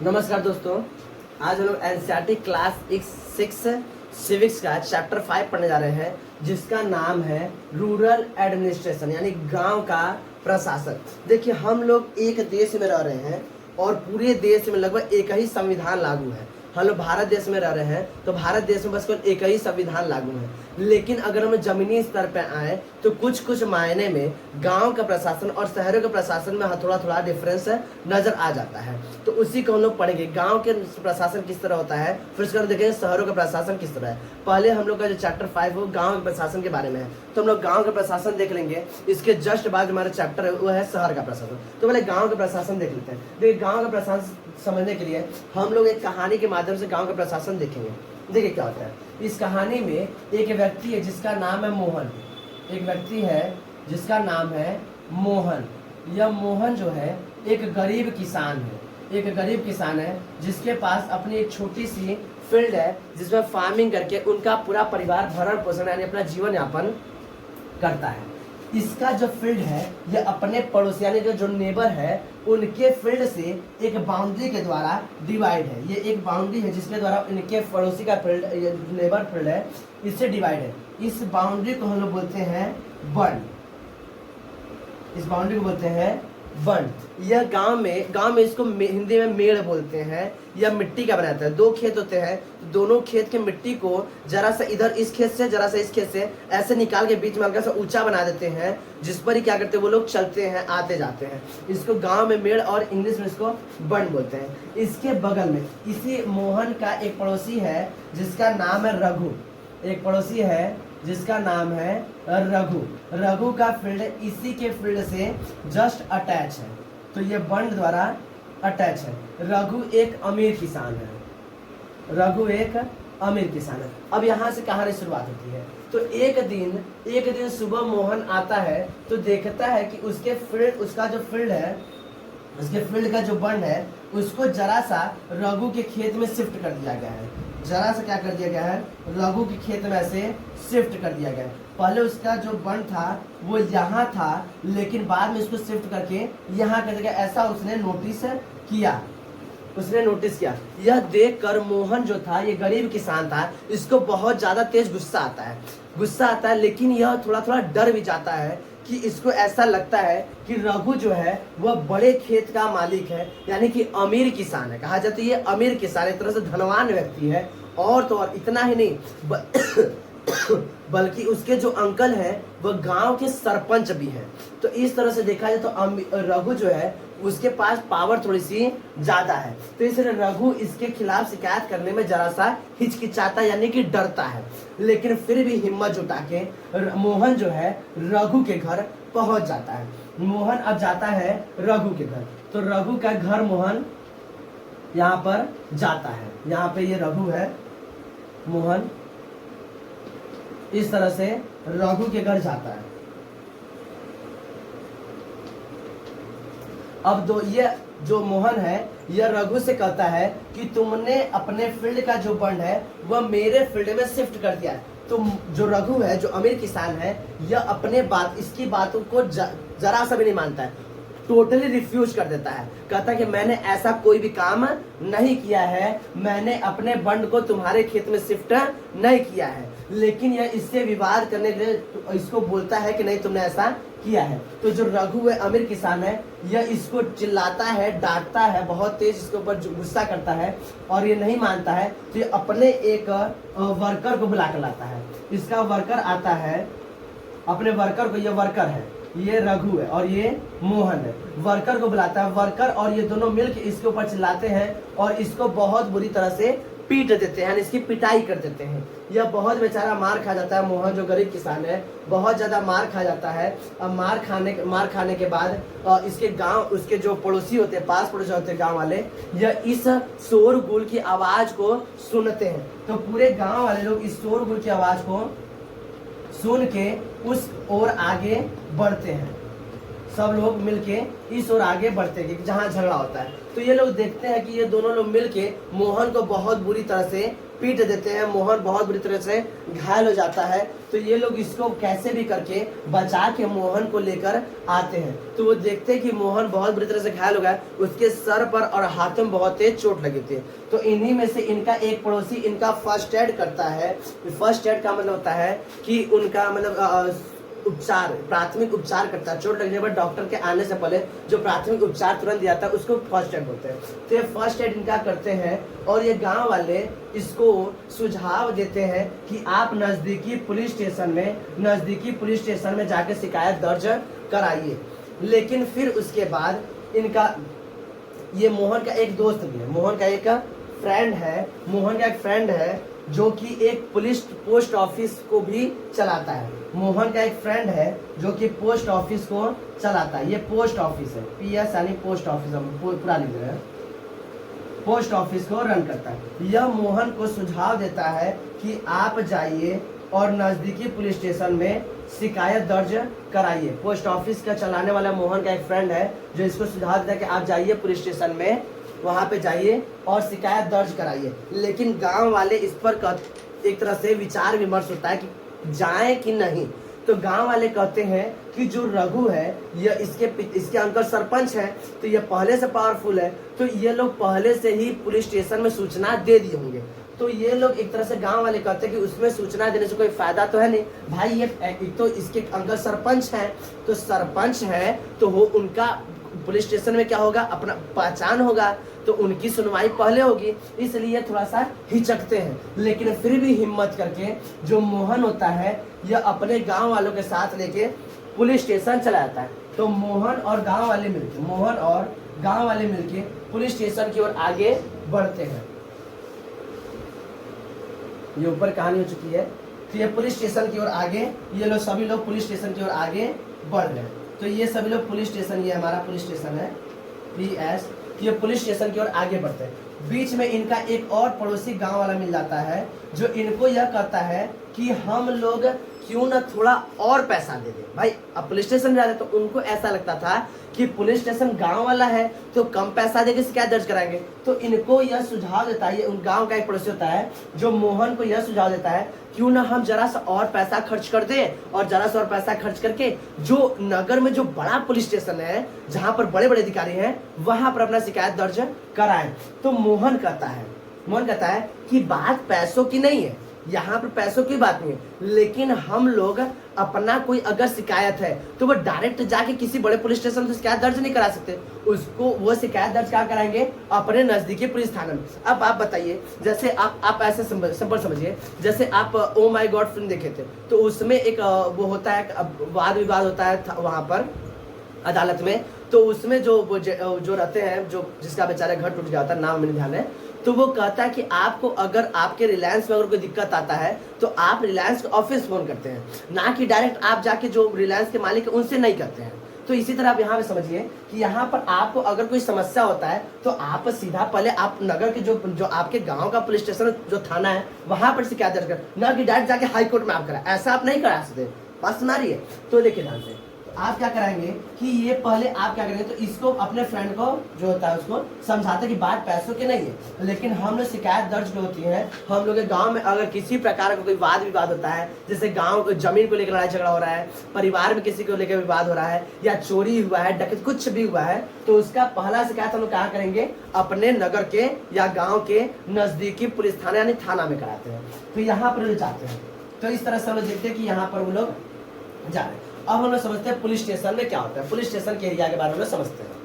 नमस्कार दोस्तों, आज हम लोग एनसीईआरटी क्लास 6 सिविक्स का चैप्टर 5 पढ़ने जा रहे हैं, जिसका नाम है रूरल एडमिनिस्ट्रेशन यानी गांव का प्रशासन। देखिए, हम लोग एक देश में रह रहे हैं और पूरे देश में लगभग एक ही संविधान लागू है। हम लोग भारत देश में रह रहे हैं तो भारत देश में बस केवल एक ही संविधान लागू है। लेकिन अगर हम जमीनी स्तर पर आए तो कुछ कुछ मायने में गांव का प्रशासन और शहरों के प्रशासन में थोड़ा थोड़ा डिफरेंस नजर आ जाता है। तो उसी को हम लोग पढ़ेंगे, गांव के प्रशासन किस तरह होता है, फिर उसके बाद देखेंगे शहरों का प्रशासन किस तरह है। पहले हम लोग का जो चैप्टर 5 वो गाँव के प्रशासन के बारे में है, तो हम लोग गाँव का प्रशासन देख लेंगे। इसके जस्ट बाद हमारा चैप्टर है वो है शहर का प्रशासन। तो पहले गाँव का प्रशासन देख लेते हैं। देखिए, गाँव का प्रशासन समझने के लिए हम लोग एक कहानी के माध्यम से गांव का प्रशासन देखेंगे। देखिए क्या होता है। इस कहानी में एक व्यक्ति है जिसका नाम है मोहन। एक व्यक्ति है जिसका नाम है मोहन। यह मोहन जो है एक गरीब किसान है। एक गरीब किसान है जिसके पास अपनी एक छोटी सी फील्ड है जिसमें फार्मिंग करके उनका पूरा परिवार भरण पोषण यानी अपना जीवन यापन करता है। इसका जो फील्ड है ये अपने पड़ोसी यानी जो नेबर है उनके फील्ड से एक बाउंड्री के द्वारा डिवाइड है। ये एक बाउंड्री है जिसके द्वारा इनके पड़ोसी का फील्ड, ये नेबर फील्ड है, इससे डिवाइड है। इस बाउंड्री को हम लोग बोलते हैं बंड। इस बाउंड्री को बोलते हैं बंड। यह गांव में इसको हिंदी में मेड़ बोलते हैं। यह मिट्टी का बनाता है। दो खेत होते हैं तो दोनों खेत के मिट्टी को जरा सा इधर इस खेत से जरा सा इस खेत से ऐसे निकाल के बीच में हल्का सा ऊंचा बना देते हैं, जिस पर ही क्या करते हैं वो लोग चलते हैं, आते जाते हैं। इसको गांव में मेड़ और इंग्लिश में इसको बंड बोलते हैं। इसके बगल में इसी मोहन का एक पड़ोसी है जिसका नाम है रघु। एक पड़ोसी है जिसका नाम है रघु। रघु का फील्ड इसी के फील्ड से जस्ट अटैच है, तो ये बंड द्वारा अटैच है। रघु एक अमीर किसान है। रघु एक अमीर किसान है। अब यहाँ से कहानी शुरुआत होती है। तो एक दिन सुबह मोहन आता है तो देखता है कि उसका जो फील्ड है, उसके फील्ड का जो बंड है उसको जरा सा रघु के खेत में शिफ्ट कर दिया गया है। जरा सा क्या कर दिया गया है, रघु के खेत में ऐसे शिफ्ट कर दिया गया है। पहले उसका जो बंड था वो यहाँ था, लेकिन बाद में इसको शिफ्ट करके यहाँ कर दिया। ऐसा उसने नोटिस किया। यह देखकर मोहन जो था, ये गरीब किसान था, इसको बहुत ज्यादा तेज गुस्सा आता है। लेकिन यह थोड़ा थोड़ा डर भी जाता है कि इसको ऐसा लगता है कि रघु जो है वह बड़े खेत का मालिक है, यानी कि अमीर किसान है। कहा जाता है ये अमीर किसान, एक तरह से धनवान व्यक्ति है। और तो और इतना ही नहीं बल्कि उसके जो अंकल हैं वह गांव के सरपंच भी हैं। तो इस तरह से देखा जाए तो रघु जो है उसके पास पावर थोड़ी सी ज्यादा है। तो इसलिए रघु इसके खिलाफ शिकायत करने में जरा सा हिचकिचाता यानी कि डरता है। लेकिन फिर भी हिम्मत जुटा के मोहन जो है रघु के घर पहुंच जाता है। मोहन अब जाता है रघु के घर। तो रघु का घर मोहन यहाँ पर जाता है। यहाँ पे ये रघु है, मोहन इस तरह से रघु के घर जाता है। अब ये जो मोहन है यह रघु से कहता है कि तुमने अपने फील्ड का जो बंड है वह मेरे फील्ड में शिफ्ट कर दिया है। तो जो रघु है, जो अमीर किसान है, यह इसकी बातों को जरा सा भी नहीं मानता है। टोटली रिफ्यूज कर देता है। कहता है कि मैंने ऐसा कोई भी काम नहीं किया है, मैंने अपने बंड को तुम्हारे खेत में शिफ्ट नहीं किया है। लेकिन यह इससे विवाद करने के लिए इसको बोलता है कि नहीं तुमने ऐसा किया है। तो जो रघु है, अमीर किसान है, यह इसको चिल्लाता है, डांटता है, बहुत तेज इसके ऊपर गुस्सा करता है और ये नहीं मानता है। तो ये अपने एक वर्कर को बुला कर लाता है। इसका वर्कर आता है, अपने वर्कर को, ये वर्कर है, ये रघु है और ये मोहन है। वर्कर को बुलाता है। वर्कर और ये दोनों मिलकर इसके ऊपर चिल्लाते हैं और इसको बहुत बुरी तरह से पीट देते हैं, इसकी पिटाई कर देते हैं। यह बहुत बेचारा मार खा जाता है। मोहन जो गरीब किसान है बहुत ज्यादा मार खा जाता है। अब मार खाने के बाद इसके गांव, उसके जो पड़ोसी होते हैं, पास पड़ोसी होते हैं गांव वाले, यह इस शोरगुल की आवाज को सुनते हैं। तो पूरे गांव वाले लोग इस शोरगुल की आवाज को सुन के उस ओर आगे बढ़ते हैं। सब लोग मिलके इस ओर आगे बढ़ते हैं जहाँ झगड़ा होता है। तो ये लोग देखते हैं कि ये दोनों लोग मिलके मोहन को बहुत बुरी तरह से पीट देते हैं। मोहन बहुत बुरी तरह से घायल हो जाता है। तो ये लोग इसको कैसे भी करके बचा के मोहन को लेकर आते हैं। तो वो देखते हैं कि मोहन बहुत बुरी तरह से घायल हो गया, उसके सर पर और हाथों में बहुत तेज चोट लगी थी। तो इन्हीं में से इनका एक पड़ोसी इनका फर्स्ट एड करता है। फर्स्ट एड का मतलब होता है कि उनका मतलब उपचार, प्राथमिक उपचार करता है। चोट लगने पर डॉक्टर के आने से पहले जो प्राथमिक उपचार तुरंत दिया जाता है उसको फर्स्ट एड बोलते हैं। तो ये फर्स्ट एड इनका करते हैं और ये गांव वाले इसको सुझाव देते हैं कि आप नजदीकी पुलिस स्टेशन में जाकर शिकायत दर्ज कराइए। लेकिन फिर उसके बाद इनका ये मोहन का एक दोस्त भी है, मोहन का एक फ्रेंड है जो कि एक पोस्ट ऑफिस को भी चलाता है। मोहन का एक फ्रेंड है जो कि पोस्ट ऑफिस को चलाता है। ये पोस्ट ऑफिस है, PS यानी पोस्ट ऑफिस, हम पूरा लिख रहे हैं, पोस्ट ऑफिस को रन करता है। यह मोहन को सुझाव देता है कि आप जाइए और नजदीकी पुलिस स्टेशन में शिकायत दर्ज कराइए। पोस्ट ऑफिस का चलाने वाला मोहन का एक फ्रेंड है जो इसको सुझाव देता है कि आप जाइए पुलिस स्टेशन में, वहां पे जाइए और शिकायत दर्ज कराइए। लेकिन गांव वाले इस पर एक तरह से विचार विमर्श होता है कि जाएं कि नहीं। तो गांव वाले कहते हैं कि जो रघु है यह इसके अंकल सरपंच है, तो ये पहले से पावरफुल है, तो ये लोग पहले से ही पुलिस स्टेशन में सूचना दे दिए होंगे। तो ये लोग एक तरह से गांव वाले कहते हैं कि उसमें सूचना देने से कोई फायदा तो है नहीं भाई, ये तो इसके अंकल सरपंच हैं, तो सरपंच है तो वो उनका पुलिस स्टेशन में क्या होगा, अपना पहचान होगा, तो उनकी सुनवाई पहले होगी, इसलिए थोड़ा सा हिचकते हैं। लेकिन फिर भी हिम्मत करके जो मोहन होता है यह अपने गांव वालों के साथ लेके पुलिस स्टेशन चला जाता है। तो मोहन और गांव वाले मिलके पुलिस स्टेशन की ओर आगे बढ़ते हैं। ये ऊपर कहानी हो चुकी है। तो ये पुलिस स्टेशन की ओर आगे, ये लोग सभी लोग पुलिस स्टेशन की ओर आगे बढ़ रहे हैं। तो ये सभी लोग पुलिस स्टेशन, ये हमारा पुलिस स्टेशन है PS, ये पुलिस स्टेशन की ओर आगे बढ़ते हैं। बीच में इनका एक और पड़ोसी गांव वाला मिल जाता है जो इनको यह कहता है कि हम लोग क्यों ना थोड़ा और पैसा दे दें। भाई अब पुलिस स्टेशन जाते तो उनको ऐसा लगता था कि पुलिस स्टेशन गांव वाला है तो कम पैसा देके शिकायत दर्ज कराएंगे। तो इनको यह सुझाव देता है, ये उन गांव का एक पड़ोसी होता है जो मोहन को यह सुझाव देता है क्यों ना हम जरा सा और पैसा खर्च कर दें और जरा सा और पैसा खर्च करके जो नगर में जो बड़ा पुलिस स्टेशन है जहां पर बड़े बड़े अधिकारी हैं वहां पर अपना शिकायत दर्ज कराएं। तो मोहन कहता है कि बात पैसों की नहीं है, यहाँ पर पैसों की बात नहीं है, लेकिन हम लोग अपना कोई अगर शिकायत है तो वो डायरेक्ट जाके किसी बड़े पुलिस स्टेशन से शिकायत दर्ज नहीं करा सकते, उसको वो शिकायत दर्ज क्या कराएंगे, अपने नजदीकी पुलिस थाने में। अब आप बताइए, जैसे आप ऐसे सिंपल समझिए, जैसे आप ओ माय गॉड फिल्म देखे थे तो उसमें एक वो होता है, वाद विवाद होता है वहां पर अदालत में। तो उसमें जो रहते हैं, जो जिसका बेचारा घर टूट गया होता है, नाम मेरे ध्यान है, तो वो कहता है कि आपको अगर आपके रिलायंस में अगर कोई दिक्कत आता है तो आप रिलायंस के ऑफिस फोन करते हैं, ना कि डायरेक्ट आप जाके जो रिलायंस के मालिक है उनसे नहीं करते हैं। तो इसी तरह आप यहाँ पे समझिए कि यहाँ पर आपको अगर कोई समस्या होता है तो आप सीधा पहले आप नगर के जो आपके गांव का पुलिस स्टेशन जो थाना है वहां पर शिकायत दर्ज कर, ना कि डायरेक्ट जाके हाई कोर्ट में आप करा, ऐसा आप नहीं करा सकते। बात सुना रही है? तो देखिए ध्यान से, आप क्या कराएंगे कि ये पहले आप क्या करेंगे, तो इसको अपने फ्रेंड को जो होता है उसको समझाते कि बात पैसों की नहीं है, लेकिन हम लोग शिकायत दर्ज जो होती है, हम लोग के गांव में अगर किसी प्रकार का कोई वाद विवाद होता है, जैसे गांव को जमीन को लेकर लड़ाई झगड़ा हो रहा है, परिवार में किसी को लेकर विवाद हो रहा है, या चोरी हुआ है, डकैती कुछ भी हुआ है, तो उसका पहला शिकायत हम लोग कहाँ करेंगे, अपने नगर के या गाँव के नजदीकी पुलिस थाना यानी थाना में कराते हैं। तो यहाँ पर जाते हैं। तो इस तरह से हम लोग देखते हैं कि यहाँ पर वो लोग जा रहे हैं। अब हम लोग समझते हैं पुलिस स्टेशन में क्या होता है, पुलिस स्टेशन के एरिया के बारे में समझते हैं।